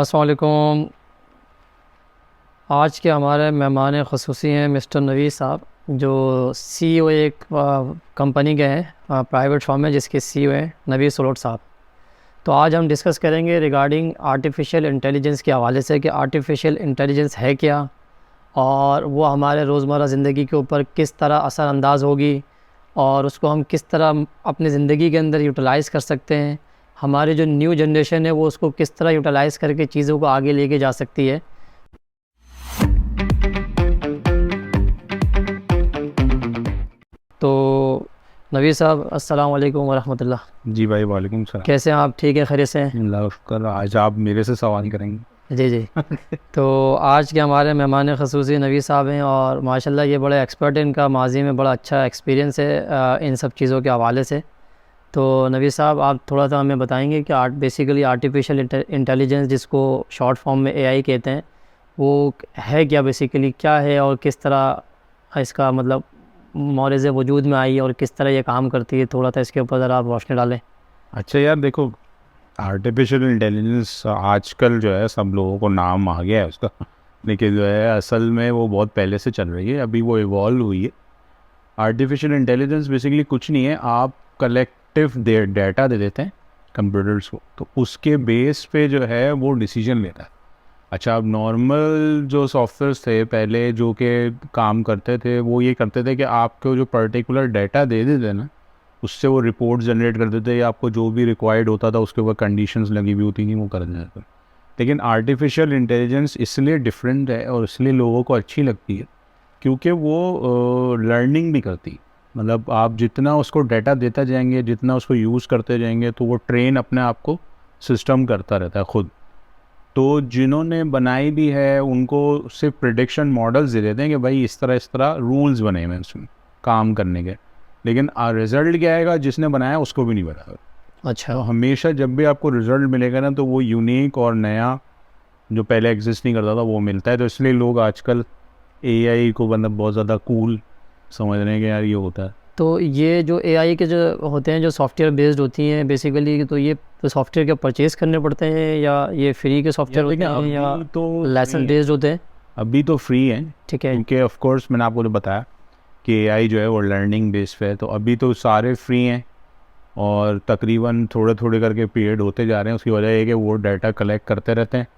अस्सलाम वालेकुम। आज के हमारे मेहमान ख़ुसूसी हैं मिस्टर नवीद साहब, जो सीईओ एक कंपनी के हैं, प्राइवेट फर्म है जिसके सीईओ हैं नवीद सलोट साहब। तो आज हम डिस्कस करेंगे रिगार्डिंग आर्टिफिशियल इंटेलिजेंस के हवाले से कि आर्टिफिशियल इंटेलिजेंस है क्या और वो हमारे रोज़मर्रा ज़िंदगी के ऊपर किस तरह असरअंदाज होगी और उसको हम किस तरह अपनी ज़िंदगी के अंदर यूटिलाइज़ कर सकते हैं। हमारी जो न्यू जनरेशन है वो उसको किस तरह यूटिलाइज़ करके चीज़ों को आगे लेके जा सकती है। तो नवीद साहब, अस्सलाम वालेकुम वरहमतुल्लाह। जी भाई, वालेकुम सलाम। कैसे हैं आप? ठीक है, खैरियत से हैं? अल्लाह का शुक्र। आज आप मेरे से सवाल करेंगे? जी जी। तो आज के हमारे मेहमान ख़ुसूसी नवीद साहब हैं और माशाल्लाह ये बड़े एक्सपर्ट हैं, इनका माजी में बड़ा अच्छा एक्सपीरियंस है इन सब चीज़ों के हवाले से। तो नवीद साहब, आप थोड़ा सा हमें बताएंगे कि बेसिकली आर्टिफिशियल इंटेलिजेंस, जिसको शॉर्ट फॉर्म में एआई कहते हैं, वो है क्या, बेसिकली क्या है और किस तरह इसका मतलब मौरज़ वजूद में आई और किस तरह ये काम करती है? थोड़ा सा इसके ऊपर ज़रा आप रोशनी डालें। अच्छा यार, देखो, आर्टिफिशियल इंटेलिजेंस आजकल जो है सब लोगों को नाम आ गया है उसका, लेकिन जो है असल में वो बहुत पहले से चल रही है, अभी वो इवॉल्व हुई है। आर्टिफिशियल इंटेलिजेंस बेसिकली कुछ नहीं है, आप कलेक्टिव डाटा दे देते हैं कंप्यूटर्स को, तो उसके बेस पे जो है वो डिसीजन लेता है। अच्छा, अब नॉर्मल जो सॉफ्टवेयर्स थे पहले जो कि काम करते थे, वो ये करते थे कि आपको जो पर्टिकुलर डाटा दे देते ना, उससे वो रिपोर्ट जनरेट कर देते या आपको जो भी रिक्वायर्ड होता था उसके ऊपर कंडीशंस लगी हुई होती थी वो कर देते थे। लेकिन आर्टिफिशियल इंटेलिजेंस इसलिए डिफरेंट है और इसलिए लोगों को अच्छी लगती है क्योंकि वो लर्निंग भी करती है। मतलब आप जितना उसको डाटा देता जाएंगे, जितना उसको यूज़ करते जाएंगे, तो वो ट्रेन अपने आप को सिस्टम करता रहता है खुद। तो जिन्होंने बनाई भी है उनको सिर्फ प्रिडिक्शन मॉडल्स दे देते हैं कि भाई इस तरह रूल्स बने हुए हैं उसमें काम करने के, लेकिन रिजल्ट क्या आएगा जिसने बनाया उसको भी नहीं पता। अच्छा। तो हमेशा जब भी आपको रिजल्ट मिलेगा ना, तो वो यूनिक और नया, जो पहले एग्जिस्ट नहीं करता था, वो मिलता है। तो इसलिए लोग आजकल एआई को मतलब बहुत ज़्यादा कूल समझ रहे हैं कि यार ये होता है। तो ये जो एआई के जो होते हैं, जो सॉफ्टवेयर बेस्ड होती हैं बेसिकली, तो ये तो सॉफ्टवेयर क्या परचेज़ करने पड़ते हैं या ये फ्री के सॉफ्टवेयर होते हैं या तो लाइसेंस बेस्ड होते हैं? अभी तो फ्री है, ठीक है। क्योंकि ऑफ कोर्स मैंने आपको जो बताया कि एआई जो है वो लर्निंग बेस पे है, तो अभी तो सारे फ्री हैं और तकरीबन थोड़े थोड़े करके पीरियड होते जा रहे हैं। उसकी वजह ये कि वो डाटा कलेक्ट करते रहते हैं,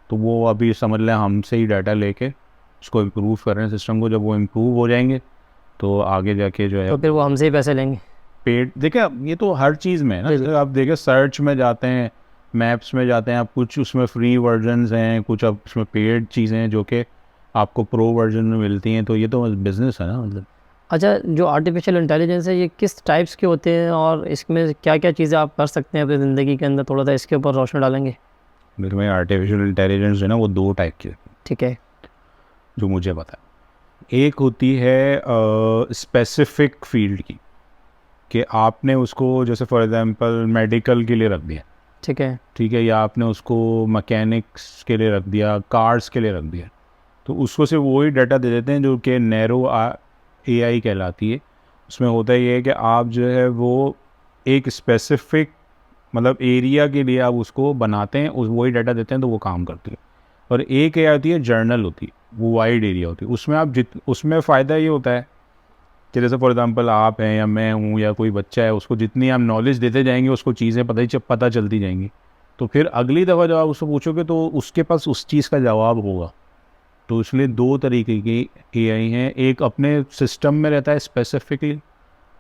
तो वो अभी समझ लें हमसे ही डाटा लेके उसको इम्प्रूव कर रहे हैं सिस्टम को। जब वो इम्प्रूव हो जाएंगे तो आगे जाके जो है तो फिर वो हमसे ही पैसे लेंगे? पेड, देखिए ये तो हर चीज़ में है ना। जैसे आप देखिए सर्च में जाते हैं, मैप्स में जाते हैं आप, कुछ उसमें फ्री वर्जन्स हैं, कुछ अब उसमें पेड चीज़ें हैं जो कि आपको प्रो वर्जन में मिलती हैं। तो ये तो बिज़नेस है ना, मतलब। अच्छा, जो आर्टिफिशियल इंटेलिजेंस है ये किस टाइप्स के होते हैं और इसमें क्या क्या चीज़ें आप कर सकते हैं अपनी ज़िंदगी के अंदर? थोड़ा सा इसके ऊपर रोशनी डालेंगे? मेरे में आर्टिफिशियल इंटेलिजेंस है ना, वो दो टाइप की है ठीक है। जो मुझे पता है। एक होती है स्पेसिफिक फील्ड की, कि आपने उसको जैसे फॉर एग्जांपल मेडिकल के लिए रख दिया, ठीक है। ठीक है, या आपने उसको मैकेनिक्स के लिए रख दिया, कार्स के लिए रख दिया, तो उसको सिर्फ वही डाटा दे देते हैं जो कि नैरो एआई कहलाती है। उसमें होता ये है कि आप जो है वो एक स्पेसिफिक मतलब एरिया के लिए आप उसको बनाते हैं, उस वही डाटा देते हैं तो वो काम करती है। और एक एआई होती है जर्नल होती है, वो वाइड एरिया होती है। उसमें आप उसमें फ़ायदा ये होता है कि जैसे फॉर एग्जांपल आप हैं या मैं हूँ या कोई बच्चा है, उसको जितनी आप नॉलेज देते जाएंगे उसको चीज़ें पता चलती जाएंगी। तो फिर अगली दफ़ा जब आप उसको पूछोगे तो उसके पास उस चीज़ का जवाब होगा। तो इसलिए दो तरीके की एआई हैं। एक अपने सिस्टम में रहता है स्पेसिफिकली,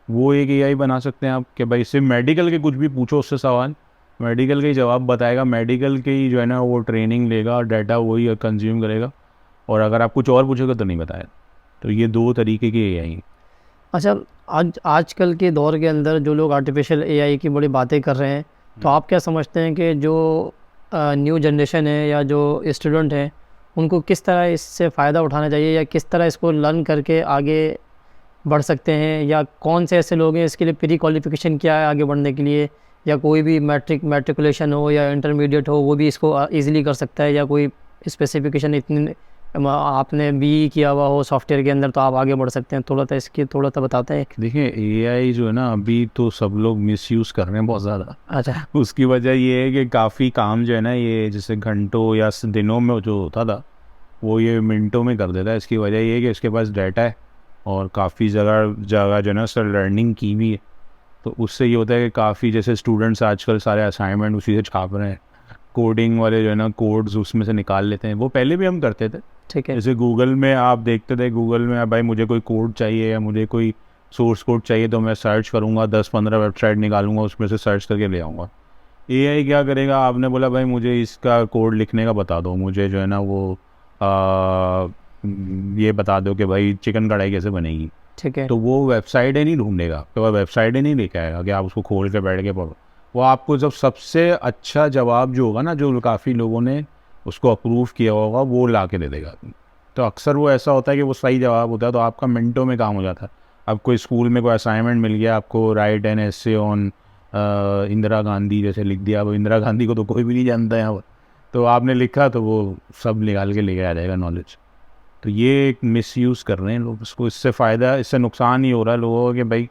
वो एक एआई बना सकते हैं आप कि भाई सिर्फ मेडिकल के कुछ भी पूछो उससे सवाल, मेडिकल के ही जवाब बताएगा, मेडिकल के ही जो है ना वो ट्रेनिंग लेगा, डाटा वही कंज्यूम करेगा, और अगर आप कुछ और पूछोगे तो नहीं बताएगा। तो ये दो तरीके की एआई हैं। अच्छा, आजकल के दौर के अंदर जो लोग आर्टिफिशियल एआई की बड़ी बातें कर रहे हैं, तो आप क्या समझते हैं कि जो न्यू जनरेशन है या जो स्टूडेंट हैं उनको किस तरह इससे फ़ायदा उठाना चाहिए या किस तरह इसको लर्न करके आगे बढ़ सकते हैं, या कौन से ऐसे लोग हैं इसके लिए प्री क्वालिफ़िकेशन क्या है आगे बढ़ने के लिए, या कोई भी मैट्रिकुलेशन हो या इंटरमीडिएट हो वो भी इसको ईज़िली कर सकता है, या कोई स्पेसिफिकेशन इतनी आपने बी किया हुआ हो सॉफ्टवेयर के अंदर तो आप आगे बढ़ सकते हैं। थोड़ा सा इसकी थोड़ा सा बताते हैं। देखिए एआई जो है ना अभी तो सब लोग मिसयूज़ कर रहे हैं बहुत ज़्यादा। अच्छा। उसकी वजह ये है कि काफ़ी काम जो है ना ये जैसे घंटों या दिनों में जो होता था वो ये मिनटों में कर देता है। इसकी वजह ये है कि इसके पास डाटा है और काफ़ी जगह जगह जो है ना सर लर्निंग की भी है। तो उससे ये होता है कि काफ़ी जैसे स्टूडेंट्स आजकल सारे असाइनमेंट उसी से छाप रहे हैं। कोडिंग वाले जो है ना कोड्स उसमें से निकाल लेते हैं। वो पहले भी हम करते थे। ठीक है। जैसे गूगल में आप देखते थे, गूगल में भाई मुझे कोई कोड चाहिए या मुझे कोई सोर्स कोड चाहिए तो मैं सर्च करूँगा, 10-15 वेबसाइट निकालूंगा, उसमें से सर्च करके ले आऊँगा। एआई क्या करेगा, आपने बोला भाई मुझे इसका कोड लिखने का बता दो, मुझे जो है ना वो ये बता दो कि भाई चिकन कढ़ाई कैसे बनेगी। ठीक है। तो वो वेबसाइट ही नहीं ढूंढेगा, तो वेबसाइट ही नहीं लेके आएगा कि आप उसको खोल के बैठ के पढ़ो। वो आपको जब सबसे अच्छा जवाब जो होगा ना, जो काफ़ी लोगों ने उसको अप्रूव किया होगा, वो ला के दे देगा। तो अक्सर वो ऐसा होता है कि वो सही जवाब होता है तो आपका मिनटों में काम हो जाता है। अब कोई स्कूल में कोई असाइनमेंट मिल गया आपको, right an essay on Indira Gandhi जैसे लिख दिया। अब इंदिरा गांधी को तो कोई भी नहीं जानता है यहाँ पर, तो आपने लिखा तो वो सब निकाल के लेके आ जाएगा नॉलेज। तो ये एक मिसयूज़ कर रहे हैं लोग इसको। इससे फ़ायदा, इससे नुकसान ही हो रहा है लोगों को कि भाई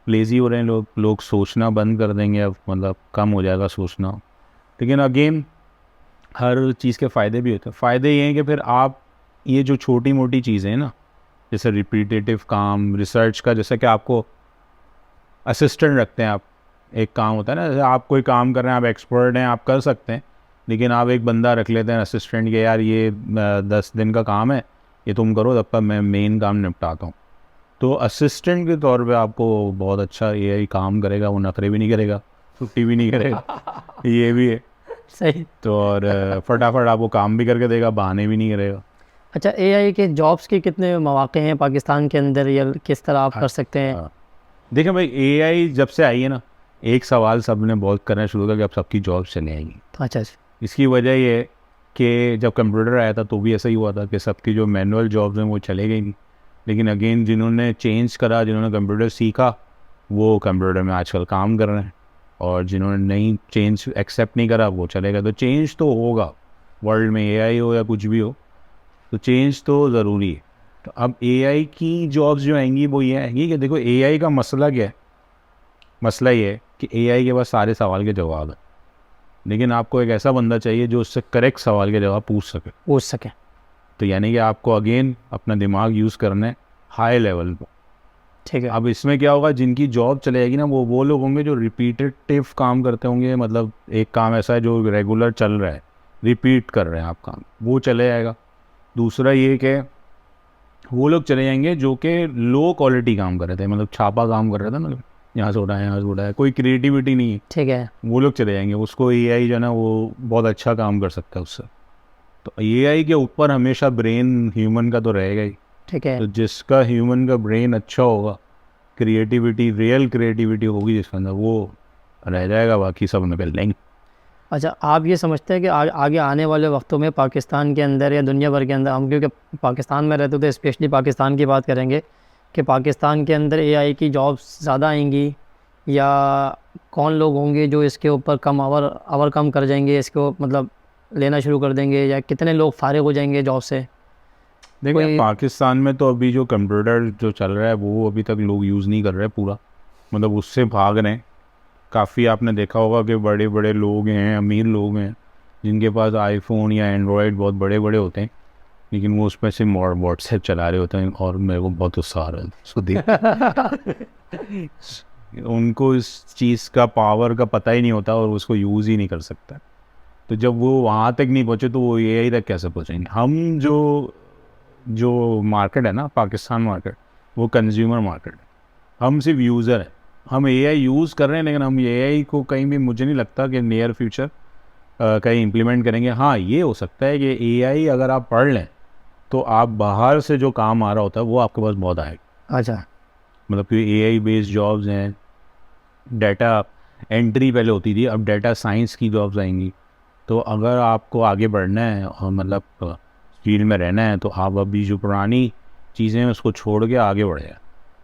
लेज़ी हो रहे हैं लोग। लोग सोचना बंद कर देंगे, अब मतलब कम हो जाएगा सोचना। लेकिन अगेन हर चीज़ के फ़ायदे भी होते हैं। फ़ायदे ये हैं कि फिर आप ये जो छोटी मोटी चीज़ें हैं ना, जैसे रिपीटेटिव काम, रिसर्च का, जैसे कि आपको असिस्टेंट रखते हैं आप। एक काम होता है ना, जैसे आप कोई काम कर रहे हैं, आप एक्सपर्ट हैं, आप कर सकते हैं, लेकिन आप एक बंदा रख लेते हैं असिस्टेंट के, यार ये 10 दिन का काम है, ये तुम करो, तब तक मैं मेन काम निपटाता हूँ। तो असिस्टेंट के तौर पे आपको बहुत अच्छा एआई काम करेगा। वो नखरे भी नहीं करेगा, छुट्टी भी नहीं करेगा, ये भी है। सही। तो और फटाफट आपको काम भी करके देगा, बहाने भी नहीं करेगा। अच्छा, एआई के जॉब्स के कितने मौके हैं पाकिस्तान के अंदर, या किस तरह आप कर सकते हैं? हाँ। देखिए भाई एआई जब से आई है ना, एक सवाल सबने बहुत करना शुरू किया कि अब सबकी जॉब चले आएंगी। अच्छा अच्छा। इसकी वजह ये है कि जब कंप्यूटर आया था तो भी ऐसा ही हुआ था कि सबकी जो मैनुअल जॉब्स हैं वो चले गई नहीं। लेकिन अगेन जिन्होंने चेंज करा, जिन्होंने कंप्यूटर सीखा, वो कंप्यूटर में आजकल काम कर रहे हैं। और जिन्होंने नहीं चेंज एक्सेप्ट नहीं करा वो चले गए। तो चेंज तो होगा, वर्ल्ड में एआई हो या कुछ भी हो, तो चेंज तो ज़रूरी है। तो अब एआई की जॉब्स जो आएंगी वो ये आएंगी कि देखो एआई का मसला क्या है। मसला ये है कि एआई के पास सारे सवाल के जवाब है, लेकिन आपको एक ऐसा बंदा चाहिए जो उससे करेक्ट सवाल के जवाब पूछ सके। तो यानी कि आपको अगेन अपना दिमाग यूज़ करना है हाई लेवल पर। ठीक है। अब इसमें क्या होगा, जिनकी जॉब चले जाएगी ना, वो लोग होंगे जो रिपीटेटिव काम करते होंगे। मतलब एक काम ऐसा है जो रेगुलर चल रहा है, रिपीट कर रहे हैं आप काम, वो चले जाएगा। दूसरा ये कि वो लोग चले जाएंगे जो कि लो क्वालिटी काम कर रहे थे, मतलब छापा काम कर रहे थे, मतलब यहाँ से उठाया यहाँ से उठाया, कोई क्रिएटिविटी नहीं है। ठीक है। वो लोग चले जाएंगे, उसको एआई जो है ना वो बहुत अच्छा काम कर सकता है उससे। तो एआई के ऊपर हमेशा ब्रेन ह्यूमन का तो रहेगा ही। ठीक है। तो जिसका ह्यूमन का ब्रेन अच्छा होगा, क्रिएटिविटी, रियल क्रिएटिविटी होगी जिसके अंदर, वो रह जाएगा, बाकी सब निकल लेंगे। अच्छा, आप ये समझते हैं कि आगे आने वाले वक्तों में पाकिस्तान के अंदर या दुनिया भर के अंदर, हम क्योंकि पाकिस्तान में रहते थे, स्पेशली पाकिस्तान की बात करेंगे, कि पाकिस्तान के अंदर एआई की जॉब्स ज़्यादा आएंगी, या कौन लोग होंगे जो इसके ऊपर कम आवर कम कर जाएंगे, इसको मतलब लेना शुरू कर देंगे, या कितने लोग फारिग हो जाएंगे जॉब से? देखिए पाकिस्तान में तो अभी जो कंप्यूटर जो चल रहा है वो अभी तक लोग यूज़ नहीं कर रहे पूरा, मतलब उससे भाग रहे हैं। काफ़ी आपने देखा होगा कि बड़े बड़े लोग हैं, अमीर लोग हैं, जिनके पास आईफोन या एंड्रॉयड बहुत बड़े बड़े होते हैं, लेकिन वो उसमें से व्हाट्सएप चला रहे होते हैं। और मेरे को बहुत गुस्सा आ रहा है उसको देख। उनको इस चीज़ का पावर का पता ही नहीं होता और उसको यूज़ ही नहीं कर सकता। तो जब वो वहाँ तक नहीं पहुँचे तो वो एआई तक कैसे पहुँचेंगे। हम जो जो मार्केट है ना पाकिस्तान मार्केट, वो कंज्यूमर मार्केट है। हम सिर्फ यूज़र हैं। हम एआई यूज़ कर रहे हैं, लेकिन हम एआई को कहीं भी, मुझे नहीं लगता कि नियर फ्यूचर कहीं इम्प्लीमेंट करेंगे। हाँ, ये हो सकता है कि एआई अगर आप पढ़ लें तो आप बाहर से जो काम आ रहा होता है वो आपके पास बहुत आएगा। अच्छा। मतलब कि एआई बेस्ड जॉब्स हैं, डाटा एंट्री पहले होती थी, अब डाटा साइंस की जॉब्स आएंगी। तो अगर आपको आगे बढ़ना है और मतलब फील्ड में रहना है, तो आप अभी जो पुरानी चीज़ें हैं उसको छोड़ के आगे बढ़ जाए,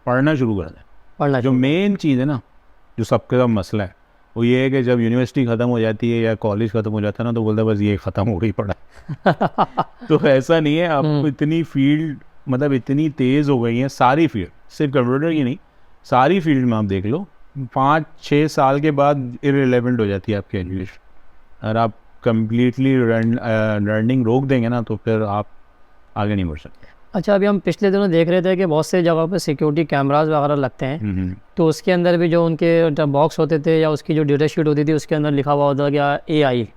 पढ़ना शुरू कर दें। पढ़ना जो शुरू मेन चीज़ है ना, जो सबके सब मसला है, वो ये है कि जब यूनिवर्सिटी ख़त्म हो जाती है या कॉलेज ख़त्म हो जाता है ना, तो बोलता है बस ये ख़त्म हो गई पढ़ाई। तो ऐसा नहीं है, आपको इतनी फील्ड मतलब इतनी तेज़ हो गई हैं सारी फील्ड, सिर्फ कंप्यूटर की नहीं, सारी फील्ड में आप देख लो 5-6 साल के बाद इररिलेवेंट हो जाती है आपकी एजुकेशन। अगर आप कम्प्लीटली लर्निंग रोक देंगे ना, तो फिर आप आगे नहीं बढ़ सकते। अच्छा, अभी हम पिछले दिनों देख रहे थे कि बहुत से जगहों पे सिक्योरिटी कैमरास वगैरह लगते हैं, तो उसके अंदर भी जो उनके बॉक्स होते थे या उसकी जो डेटा शीट होती थी उसके अंदर लिखा हुआ होता कि AI,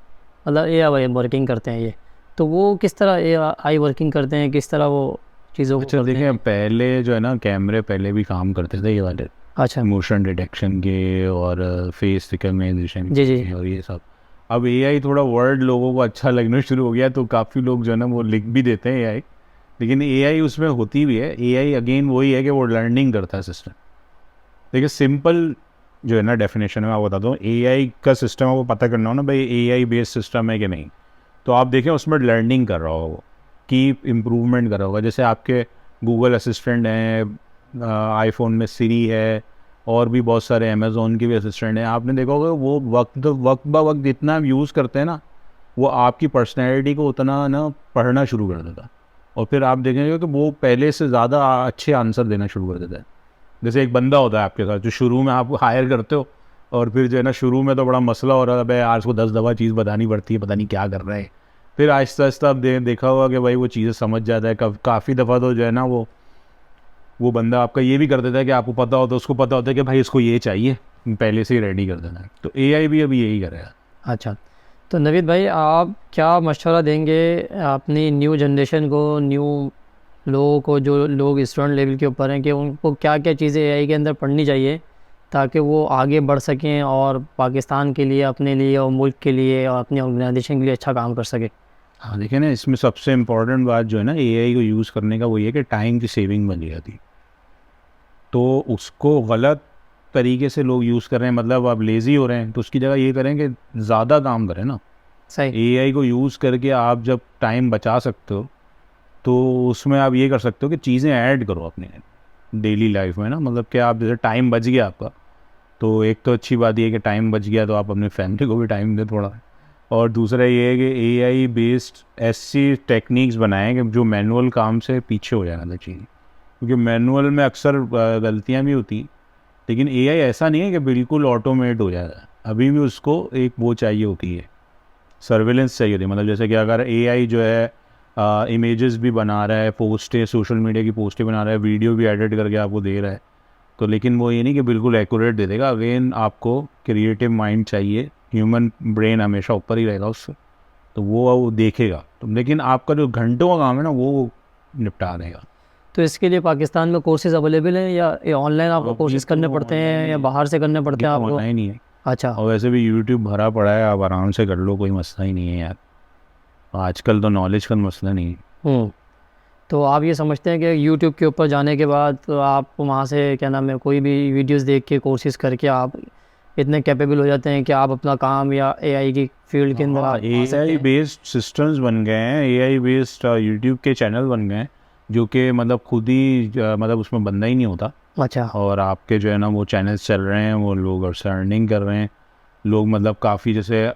मतलब AI वर्किंग करते हैं ये, तो वो किस तरह AI वर्किंग करते हैं, किस तरह वो चीज़ों को अच्छा करते देखिए, हैं? पहले जो है ना कैमरे पहले भी काम करते थे ये वाले, अच्छा। मोशन डिटेक्शन के और फेस रिकग्निशन जी जी। के और ये सब। अब AI थोड़ा वर्ड लोगों को अच्छा लगना शुरू हो गया, तो काफ़ी लोग जो है ना वो लिख भी देते हैं AI, लेकिन AI उसमें होती भी है। AI अगेन वही है कि वो लर्निंग करता है सिस्टम। देखिए सिंपल जो है ना डेफिनेशन में मैं बताता हूँ, AI का सिस्टम आपको पता करना हो ना भाई AI बेस्ड सिस्टम है कि नहीं, तो आप देखें उसमें लर्निंग कर रहा होगा, कीप इम्प्रूवमेंट कर रहा होगा। जैसे आपके गूगल असिस्टेंट हैं, आईफोन में सिरी है, और भी बहुत सारे अमेज़ोन के भी असिस्टेंट हैं। आपने देखा होगा वो वक्त ब वक्त जितना आप यूज़ करते हैं ना, वो आपकी पर्सनैलिटी को उतना ना पढ़ना शुरू कर देता है, और फिर आप देखेंगे कि वो पहले से ज़्यादा अच्छे आंसर देना शुरू कर देता है। जैसे एक बंदा होता है आपके साथ जो शुरू में आप हायर करते हो, और फिर जो है ना शुरू में तो बड़ा मसला हो रहा है, यार उसको 10 दफ़ा चीज़ बतानी पड़ती है, पता नहीं क्या कर रहा है। फिर आहिस्ता आहिस्ता आप देखा होगा कि भाई वो चीज़ें समझ जाता है। काफ़ी दफ़ा तो जो है ना वो बंदा आपका ये भी कर देता है कि आपको पता होता है, उसको पता होता है कि भाई इसको ये चाहिए, पहले से ही रेडी कर देना है। तो AI भी अभी यही करेगा। अच्छा, तो नवीद भाई आप क्या मशवरा देंगे अपनी न्यू जनरेशन को, न्यू लोगों को, जो लोग स्टूडेंट लेवल के ऊपर हैं, कि उनको क्या क्या चीज़ें AI के अंदर पढ़नी चाहिए ताकि वो आगे बढ़ सकें और पाकिस्तान के लिए, अपने लिए और मुल्क के लिए और अपनी ऑर्गेनाइजेशन के लिए अच्छा काम कर सके? हाँ देखिए ना, इसमें सबसे इम्पोर्टेंट बात जो है ना AI को यूज़ करने का, वो ये कि टाइम की सेविंग बन जाती। तो उसको गलत तरीके से लोग यूज़ कर रहे हैं, मतलब आप लेज़ी हो रहे हैं, तो उसकी जगह ये करें कि ज़्यादा काम करें ना। सही। AI को यूज़ करके आप जब टाइम बचा सकते हो, तो उसमें आप ये कर सकते हो कि चीज़ें ऐड करो अपने डेली लाइफ में ना। मतलब कि आप जैसे टाइम बच गया आपका, तो एक तो अच्छी बात ये है कि टाइम बच गया, तो आप अपने फैमिली को भी टाइम दें थोड़ा। और दूसरा ये है कि AI बेस्ड ऐसी टेक्निक्स बनाएं कि जो मैनुअल काम से पीछे हो जाना चाहिए, क्योंकि मैनुअल में अक्सर गलतियाँ भी होती, लेकिन AI ऐसा नहीं है कि बिल्कुल ऑटोमेट हो जाएगा। अभी भी उसको एक वो चाहिए होती है, सर्विलेंस चाहिए होती है। मतलब जैसे कि अगर AI जो है इमेजेस भी बना रहा है, पोस्टें, सोशल मीडिया की पोस्टें बना रहा है, वीडियो भी एडिट करके आपको दे रहा है, तो लेकिन वो ये नहीं कि बिल्कुल एक्यूरेट दे देगा। अगेन आपको क्रिएटिव माइंड चाहिए, ह्यूमन ब्रेन हमेशा ऊपर ही रहेगा उससे, तो वो देखेगा। तो लेकिन आपका जो घंटों का काम है ना, वो निपटा देगा। तो इसके लिए पाकिस्तान में कोर्सेज अवेलेबल हैं या ऑनलाइन आपको कोर्सेज करने पड़ते हैं या बाहर से करने पड़ते हैं आपको? ऑनलाइन ही है, अच्छा। और वैसे भी यूट्यूब भरा पड़ा है, आप आराम से कर लो, कोई मसला ही नहीं है यार। आजकल तो नॉलेज का मसला नहीं है। तो आप ये समझते हैं कि यूट्यूब के ऊपर जाने के बाद तो आप वहाँ से क्या नाम है कोई भी वीडियोस देख के कोर्सेज करके आप इतने कैपेबल हो जाते हैं कि आप अपना काम या AI की फील्ड के अंदर आप आ सकते AI हैं? बेस्ड सिस्टम्स बन गए हैं, AI बेस्ड यूट्यूब के चैनल बन गए हैं, जो कि मतलब खुद ही मतलब उसमें बंदा ही नहीं होता, अच्छा। और आपके जो है ना वो चैनल्स चल रहे हैं, वो लोग उससे अर्निंग कर रहे हैं। लोग मतलब काफ़ी, जैसे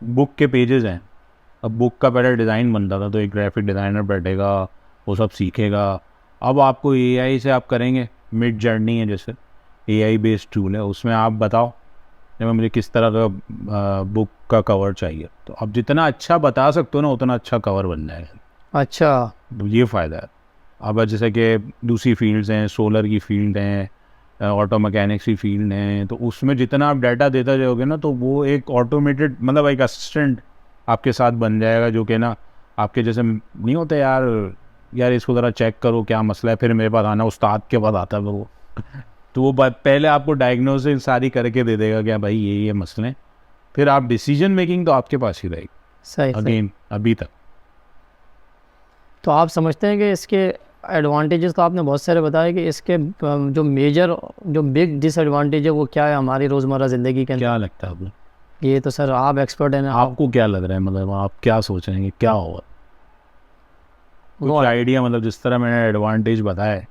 बुक के पेजेस हैं, अब बुक का पहले डिज़ाइन बनता था, तो एक ग्राफिक डिज़ाइनर बैठेगा, वो सब सीखेगा। अब आपको AI से आप करेंगे, मिड जर्नी है जैसे AI बेस्ड टूल है, उसमें आप बताओ कि मुझे किस तरह का बुक का कवर चाहिए, तो आप जितना अच्छा बता सकते हो ना, उतना अच्छा कवर बन जाएगा। अच्छा। तो ये फ़ायदा है। अब जैसे कि दूसरी फील्ड्स हैं, सोलर की फील्ड हैं, ऑटो मैकेनिक्स की फील्ड हैं, तो उसमें जितना आप डाटा देते जाओगे ना, तो वो एक ऑटोमेटेड मतलब एक असिस्टेंट आपके साथ बन जाएगा, जो कि ना आपके जैसे नहीं होते यार इसको ज़रा चेक करो क्या मसला है, फिर मेरे पास आना, उस्ताद के पास आता है वो। तो वो पहले आपको डायग्नोसिस सारी करके दे देगा क्या भाई ये मसले हैं, फिर आप डिसीजन मेकिंग तो आपके पास ही रहेगी सही सही। अगेन अभी तक। तो आप समझते हैं कि इसके एडवांटेजेस तो आपने बहुत सारे बताए, कि इसके जो मेजर, जो बिग डिसएडवांटेज है वो क्या है हमारी रोज़मर्रा ज़िंदगी के अंदर? क्या लगता है आपको? ये तो सर आप एक्सपर्ट हैं ना। आपको क्या लग रहा है, मतलब आप क्या सोच रहे हैं कि क्या होगा? कुछ आइडिया, मतलब जिस तरह मैंने एडवांटेज बताया है,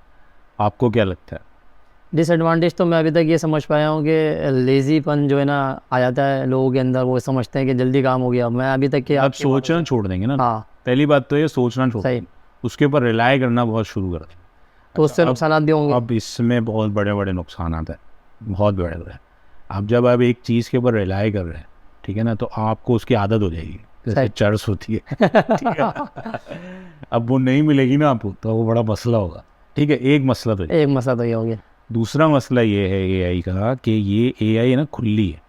आपको क्या लगता है? डिसएडवांटेज तो मैं अभी तक ये समझ पाया हूँ कि लेज़ीपन जो है ना आ जाता है लोगों के अंदर, वो समझते हैं कि जल्दी काम हो गया। मैं अभी तक के अब सोचना छोड़ देंगे ना। हाँ पहली बात तो ये सोचना छोड़ सही, देंगे, उसके ऊपर रिलाई करना बहुत शुरू कर देंगे। तो उससे नुकसान भी होंगे। अब इसमें बहुत बड़े बड़े नुकसान आते हैं, बहुत बड़े बड़े। अब जब आप एक चीज़ के ऊपर रिलाई कर रहे हैं, ठीक है ना, तो आपको उसकी आदत हो जाएगी, जैसे सही। चर्स होती है ठीक है। अब वो नहीं मिलेगी ना आपको, तो वो बड़ा मसला होगा। ठीक है, एक मसला तो ये। एक मसला तो ये हो गया। दूसरा मसला ये है एआई का कि ये एआई है ना खुली है,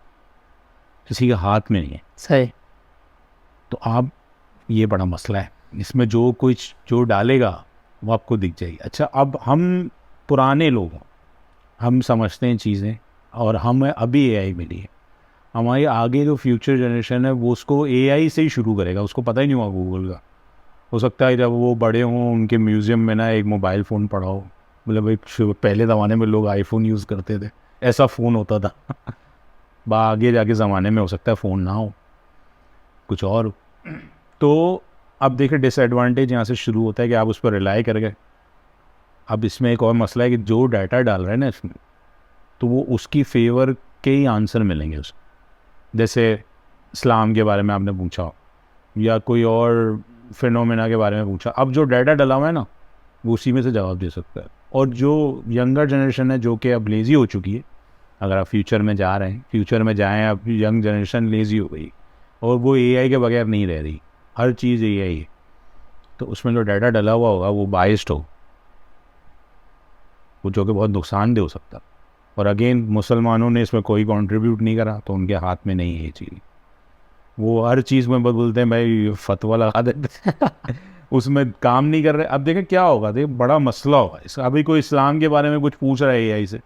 किसी के हाथ में नहीं है। सही। तो आप, ये बड़ा मसला है, इसमें जो कुछ जो डालेगा वो आपको दिख जाएगी। अच्छा, अब हम पुराने लोग हैं, हम समझते हैं चीज़ें, और हमें अभी एआई मिली है। हमारे आगे जो फ्यूचर जनरेशन है वो उसको एआई से ही शुरू करेगा, उसको पता ही नहीं हुआ गूगल का। हो सकता है जब वो बड़े हों उनके म्यूज़ियम में ना एक मोबाइल फ़ोन पड़ा हो, मतलब भाई पहले ज़माने में लोग आईफोन यूज़ करते थे, ऐसा फ़ोन होता था आगे जाके ज़माने में हो सकता है फ़ोन ना हो, कुछ और हो। तो अब देखिए डिसएडवांटेज यहाँ से शुरू होता है कि आप उस पर रिलाई कर गए। अब इसमें एक और मसला है कि जो डाटा डाल रहे हैं ना इसमें, तो वो उसकी फेवर के ही आंसर मिलेंगे उसको। जैसे इस्लाम के बारे में आपने पूछा या कोई और फिनोमेना के बारे में पूछा, अब जो डाटा डला हुआ है ना वो उसी में से जवाब दे सकता है। और जो यंगर जनरेशन है जो कि अब लेज़ी हो चुकी है, अगर आप फ्यूचर में जा रहे हैं, फ्यूचर में जाएं, अब यंग जनरेशन लेज़ी हो गई और वो एआई के बगैर नहीं रह रही, हर चीज़ एआई है। तो उसमें जो डाटा डला हुआ होगा वो बाइस्ड हो, वो जो कि बहुत नुकसानदेह हो सकता है। और अगेन मुसलमानों ने इसमें कोई कंट्रीब्यूट नहीं करा, तो उनके हाथ में नहीं है ये चीज़। वो हर चीज़ में बोलते हैं भाई फतवा लगा देते उसमें काम नहीं कर रहे। अब देखें क्या होगा, देखिए बड़ा मसला होगा इसका। अभी कोई इस्लाम के बारे में कुछ पूछ रहा है एआई से,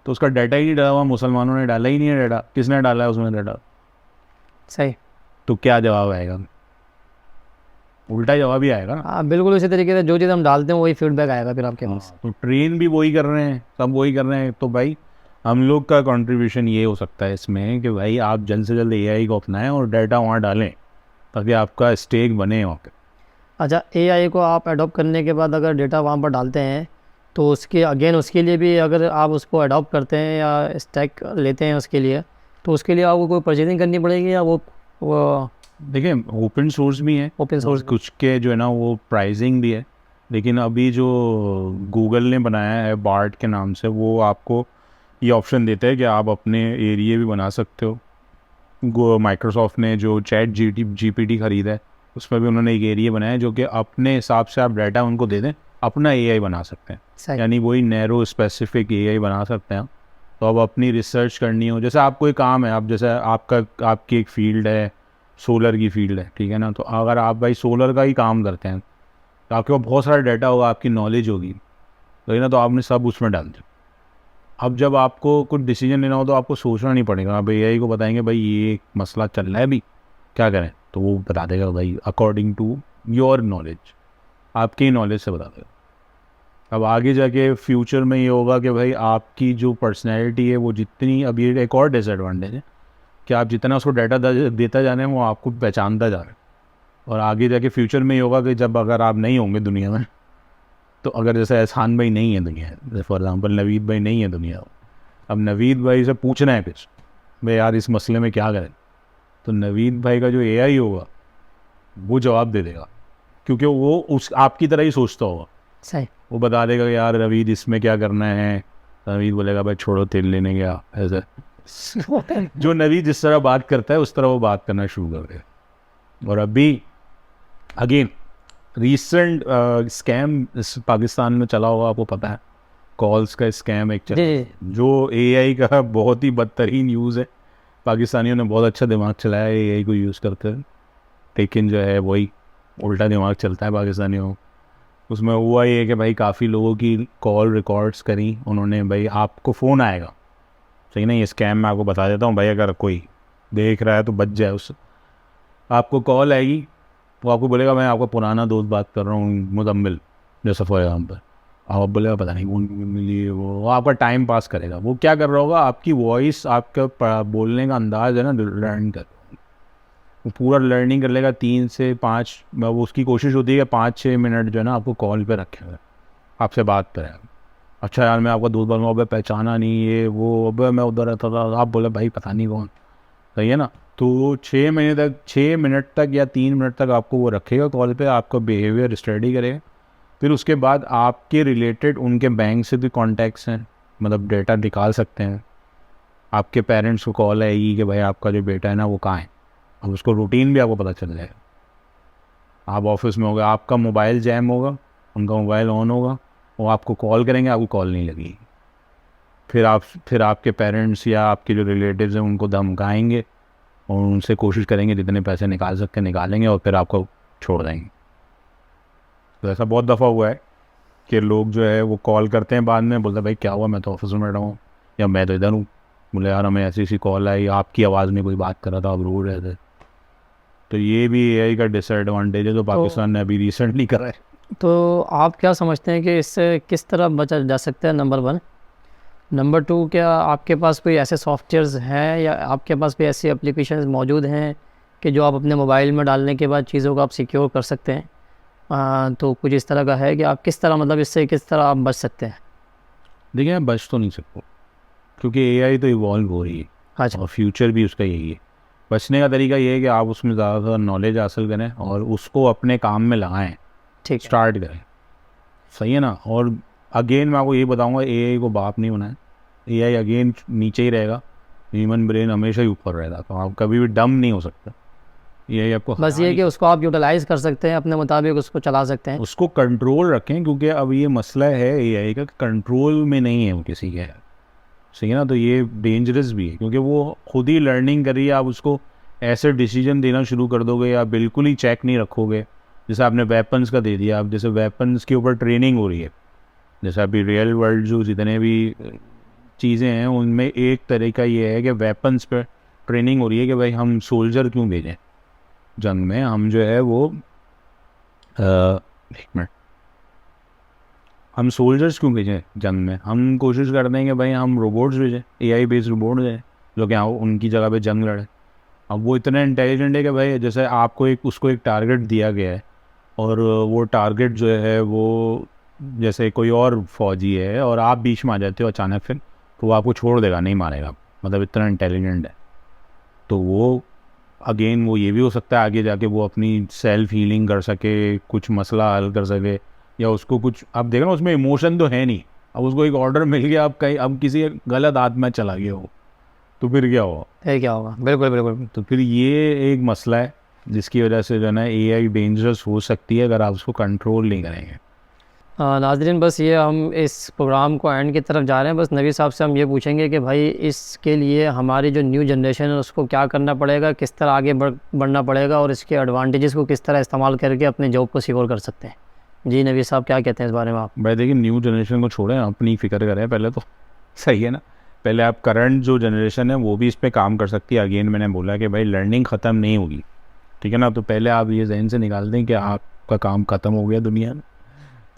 तो उसका डाटा ही नहीं डाला हुआ, मुसलमानों ने डाला ही नहीं है डाटा। किसने डाला है उसमें डाटा? सही। तो क्या जवाब आएगा? उल्टा जवाब ही आएगा ना। हाँ बिल्कुल उसी तरीके से जो चीज़ हम डालते हैं वही फीडबैक आएगा फिर आपके पास। तो ट्रेन भी वही कर रहे हैं, सब वही कर रहे हैं। तो भाई हम लोग का कंट्रीब्यूशन ये हो सकता है इसमें कि भाई आप जल्द से जल्द एआई को अपनाएं और डाटा वहाँ डालें, ताकि आपका स्टेक बने वहाँ पे। अच्छा, एआई को आप अडॉप्ट करने के बाद अगर डेटा वहाँ पर डालते हैं तो उसके अगेन उसके लिए भी अगर आप उसको अडॉप्ट करते हैं या स्टैक लेते हैं उसके लिए, तो उसके लिए आपको कोई परचेजिंग करनी पड़ेगी या वो देखिए ओपन सोर्स भी है, ओपन सोर्स? कुछ के जो है ना वो प्राइसिंग भी है। लेकिन अभी जो गूगल ने बनाया है बार्ट के नाम से, वो आपको ये ऑप्शन देता है कि आप अपने एरिया भी बना सकते हो। माइक्रोसॉफ्ट ने जो चैट जीपीटी खरीदा है, उसमें भी उन्होंने एक एरिया बनाया है जो कि अपने हिसाब से आप डाटा उनको दे दें, अपना एआई बना सकते हैं। यानी वही नैरो स्पेसिफिक एआई बना सकते हैं। तो अब अपनी रिसर्च करनी हो, जैसे आपको एक काम है, आप जैसे आपकी एक फील्ड है, सोलर की फील्ड है, ठीक है ना, तो अगर आप भाई सोलर का ही काम करते हैं तो आपके पास बहुत सारा डाटा होगा, आपकी नॉलेज होगी, तो ना, तो आपने सब उसमें डाल दिया। अब जब आपको कुछ डिसीजन लेना हो तो आपको सोचना नहीं पड़ेगा, आप एआई को बताएंगे भाई ये मसला चल रहा है अभी, क्या करें, तो वो बता देगा भाई अकॉर्डिंग टू योर नॉलेज, आपकी नॉलेज से बता देगा। अब आगे जाके फ्यूचर में ये होगा कि भाई आपकी जो पर्सनैलिटी है वो जितनी, अब ये एक और डिसएडवांटेज है कि आप जितना उसको डाटा देता जा रहे हैं वो आपको पहचानता जा रहा है। और आगे जाके फ्यूचर में ये होगा कि जब अगर आप नहीं होंगे दुनिया में, तो अगर जैसे एहसान भाई नहीं है दुनिया में, जैसे फॉर एग्जांपल नवीद भाई नहीं है दुनिया में, अब नवीद भाई से पूछना है कुछ, भाई यार इस मसले में क्या करें, तो नवीद भाई का जो एआई होगा वो जवाब दे देगा, क्योंकि वो उस आपकी तरह ही सोचता होगा। सही। वो बता देगा कि यार नवीद इसमें क्या करना है, नवीद बोलेगा भाई छोड़ो तेल लेने गया, ऐसे जो नवीद जिस तरह बात करता है उस तरह वो बात करना शुरू कर देगा। और अभी अगेन रिसेंट स्कैम पाकिस्तान में चला हुआ, आपको पता है, कॉल्स का स्कैम एक चला, जो एआई का बहुत ही बदतरीन यूज़ है। पाकिस्तानियों ने बहुत अच्छा दिमाग चलाया एआई को यूज़ करते हुए, लेकिन जो है वही उल्टा दिमाग चलता है पाकिस्तानियों। उसमें हुआ ये कि भाई काफ़ी लोगों की कॉल रिकॉर्ड्स करी उन्होंने, भाई आपको फ़ोन आएगा, सही ना, ये स्कैम मैं आपको बता देता हूँ भाई, अगर कोई देख रहा है तो बच जाए उससे। आपको कॉल आएगी, वो आपको बोलेगा मैं आपका पुराना दोस्त बात कर रहा हूँ मुजम्मिल, जैसा फॉर एग्जाम्पल, आप बोलेगा पता नहीं कौन मिली, वो आपका टाइम पास करेगा। वो क्या कर रहा होगा, आपकी वॉइस, आपका बोलने का अंदाज़ है ना, लर्न कर, वो पूरा लर्निंग कर लेगा 3 से 5, वो उसकी कोशिश होती है कि 5-6 मिनट जो है ना आपको कॉल पे रखे हुए, आपसे बात करें। अच्छा यार मैं आपका दोस्त बनूँगा, अबे पहचाना नहीं ये वो, अबे मैं उधर रहता था, आप बोले भाई पता नहीं कौन। सही है ना। तो 6 मिनट तक या 3 मिनट तक आपको वो रखेगा कॉल पे, आपका बिहेवियर स्टडी करेगा। फिर उसके बाद आपके रिलेटेड उनके बैंक से भी कॉन्टैक्ट्स हैं, मतलब डेटा निकाल सकते हैं। आपके पेरेंट्स को कॉल आएगी कि भाई आपका जो बेटा है ना वो कहाँ है, अब उसको रूटीन भी आपको पता चल जाएगा। आप ऑफिस में होगा, आपका मोबाइल जैम होगा, उनका मोबाइल ऑन होगा, वो आपको कॉल करेंगे, आपको कॉल नहीं लगेगी। फिर आपके पेरेंट्स या आपके जो रिलेटिव्स हैं उनको धमकाएंगे और उनसे कोशिश करेंगे जितने पैसे निकाल सकते हैं निकालेंगे और फिर आपको छोड़ देंगे। तो ऐसा बहुत दफ़ा हुआ है कि लोग जो है वो कॉल करते हैं, बाद में बोलते हैं भाई क्या हुआ, मैं तो ऑफिस में बैठा हूँ या मैं तो इधर हूँ। बोले यार हमें ऐसी ऐसी कॉल आई, आपकी आवाज़ में कोई बात कर रहा था, आप रो रहे थे। तो ये भी एआई का डिसएडवांटेज है जो पाकिस्तान ने अभी रिसेंटली करा है। तो आप क्या समझते हैं कि इससे किस तरह बचा जा सकता है, नंबर 1। नंबर 2, क्या आपके पास कोई ऐसे सॉफ्टवेयर्स हैं या आपके पास कोई ऐसी एप्लीकेशंस मौजूद हैं कि जो आप अपने मोबाइल में डालने के बाद चीज़ों को आप सिक्योर कर सकते हैं? तो कुछ इस तरह का है कि आप किस तरह, मतलब इससे किस तरह आप बच सकते हैं? देखिए मैं बच तो नहीं सकता क्योंकि एआई तो इवॉल्व हो रही है अच्छा, और फ्यूचर भी उसका यही है। बचने का तरीका ये है कि आप उसमें ज़्यादातर नॉलेज हासिल करें और उसको अपने काम में लगाएं, ठीक है। स्टार्ट करें। सही है ना। और अगेन मैं आपको ये बताऊंगा, एआई को बाप नहीं बनाए, एआई अगेन नीचे ही रहेगा, ह्यूमन ब्रेन हमेशा ही ऊपर रहेगा, तो आप कभी भी डम नहीं हो सकता। एआई आपको बस हरा ये है नहीं कि सकता। उसको आप यूटिलाइज़ कर सकते हैं, अपने मुताबिक उसको चला सकते हैं। उसको कंट्रोल रखें क्योंकि अब ये मसला है एआई का, कंट्रोल में नहीं है वो किसी के। सही है ना। तो ये डेंजरस भी है क्योंकि वो खुद ही लर्निंग कर रही है, आप उसको ऐसे डिसीजन देना शुरू कर दोगे या बिल्कुल ही चेक नहीं रखोगे। जैसे आपने वेपन्स का दे दिया, आप जैसे वेपन्स के ऊपर ट्रेनिंग हो रही है, जैसे अभी रियल वर्ल्ड जो जितने भी चीज़ें हैं उनमें एक तरीका ये है कि वेपन्स पे ट्रेनिंग हो रही है कि भाई हम सोल्जर क्यों भेजें जंग में, हम जो है वो एक मिनट, हम सोल्जर्स क्यों भेजें जंग में, हम कोशिश करते हैं कि भाई हम रोबोट्स भेजें, एआई बेस्ड रोबोट भेजें जो कि उनकी जगह पे जंग लड़े। अब वो इतना इंटेलिजेंट है कि भाई जैसे आपको उसको एक टारगेट दिया गया है और वो टारगेट जो है वो जैसे कोई और फौजी है और आप बीच में आ जाते हो अचानक, फिर तो वो आपको छोड़ देगा, नहीं मारेगा, मतलब इतना इंटेलिजेंट है। तो वो अगेन वो ये भी हो सकता है आगे जाके वो अपनी सेल्फ हीलिंग कर सके, कुछ मसला हल कर सके, या उसको कुछ, अब देखो ना उसमें इमोशन तो है नहीं, अब उसको एक ऑर्डर मिल गया, अब कहीं अब किसी गलत आदमी चला गया हो तो फिर क्या हुआ। फिर क्या होगा? बिल्कुल बिल्कुल। तो फिर ये एक मसला है जिसकी वजह से जो है ना एआई डेंजरस हो सकती है अगर आप उसको कंट्रोल नहीं करेंगे। नाज़रीन, बस ये हम इस प्रोग्राम को एंड की तरफ जा रहे हैं। बस नबी साहब से हम ये पूछेंगे कि भाई इसके लिए हमारी जो न्यू जनरेशन है उसको क्या करना पड़ेगा, किस तरह आगे बढ़ना पड़ेगा और इसके एडवांटेजेस को किस तरह इस्तेमाल करके अपने जॉब को सिक्योर कर सकते हैं। जी नबी साहब, क्या कहते हैं इस बारे में आप? भाई देखिए न्यू जनरेशन को छोड़ें, अपनी फ़िक्र करें पहले तो। सही है ना। पहले आप करंट जो जनरेशन है वो भी इस पर काम कर सकती है। अगेन मैंने बोला कि भाई लर्निंग ख़त्म नहीं होगी, ठीक है ना। तो पहले आप ये जहन से निकाल दें कि आपका काम ख़त्म हो गया दुनिया में,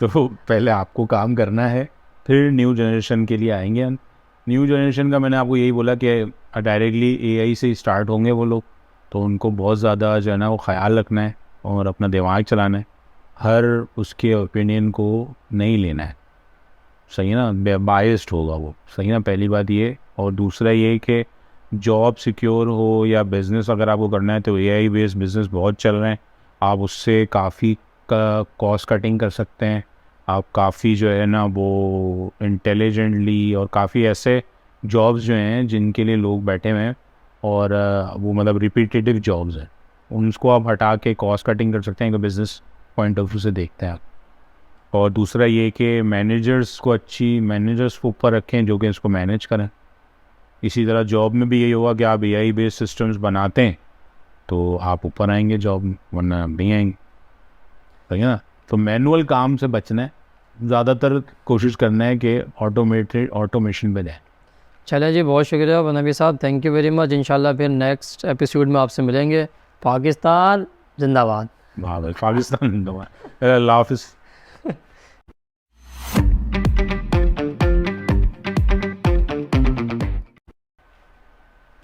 तो पहले आपको काम करना है, फिर न्यू जनरेशन के लिए आएंगे हम। न्यू जनरेशन का मैंने आपको यही बोला कि डायरेक्टली एआई से स्टार्ट होंगे वो लोग, तो उनको बहुत ज़्यादा जो है ना वो ख्याल रखना है और अपना दिमाग चलाना है, हर उसके ओपिनियन को नहीं लेना है। सही है ना। बाइस्ड होगा वो। सही ना, पहली बात ये। और दूसरा ये कि जॉब सिक्योर हो या बिज़नेस अगर आपको करना है तो एआई बेस्ड बिज़नेस बहुत चल रहे हैं, आप उससे काफ़ी कॉस्ट कटिंग कर सकते हैं। आप काफ़ी जो है ना वो इंटेलिजेंटली, और काफ़ी ऐसे जॉब्स जो हैं जिनके लिए लोग बैठे हुए हैं और वो मतलब रिपीटेटिव जॉब्स हैं, उनको आप हटा के कॉस्ट कटिंग कर सकते हैं कि बिज़नेस पॉइंट ऑफ व्यू से देखते हैं आप। और दूसरा ये कि मैनेजर्स को ऊपर रखें जो कि इसको मैनेज करें। इसी तरह जॉब में भी यही होगा कि आप एआई बेस्ड सिस्टम्स बनाते हैं तो आप ऊपर आएंगे जॉब में, वरना नहीं आएंगे। सही है ना। तो मैनुअल काम से बचना है, ज़्यादातर कोशिश करना है कि ऑटोमेशन पे जाए। चलें जी, बहुत शुक्रिया नबी साहब, थैंक यू वेरी मच। इंशाल्लाह फिर नेक्स्ट एपिसोड में आपसे मिलेंगे। पाकिस्तान जिंदाबाद। वाह भाई, पाकिस्तान जिंदाबाद। अल्लाह हाफिज़।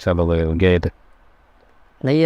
चलो गए थे नहीं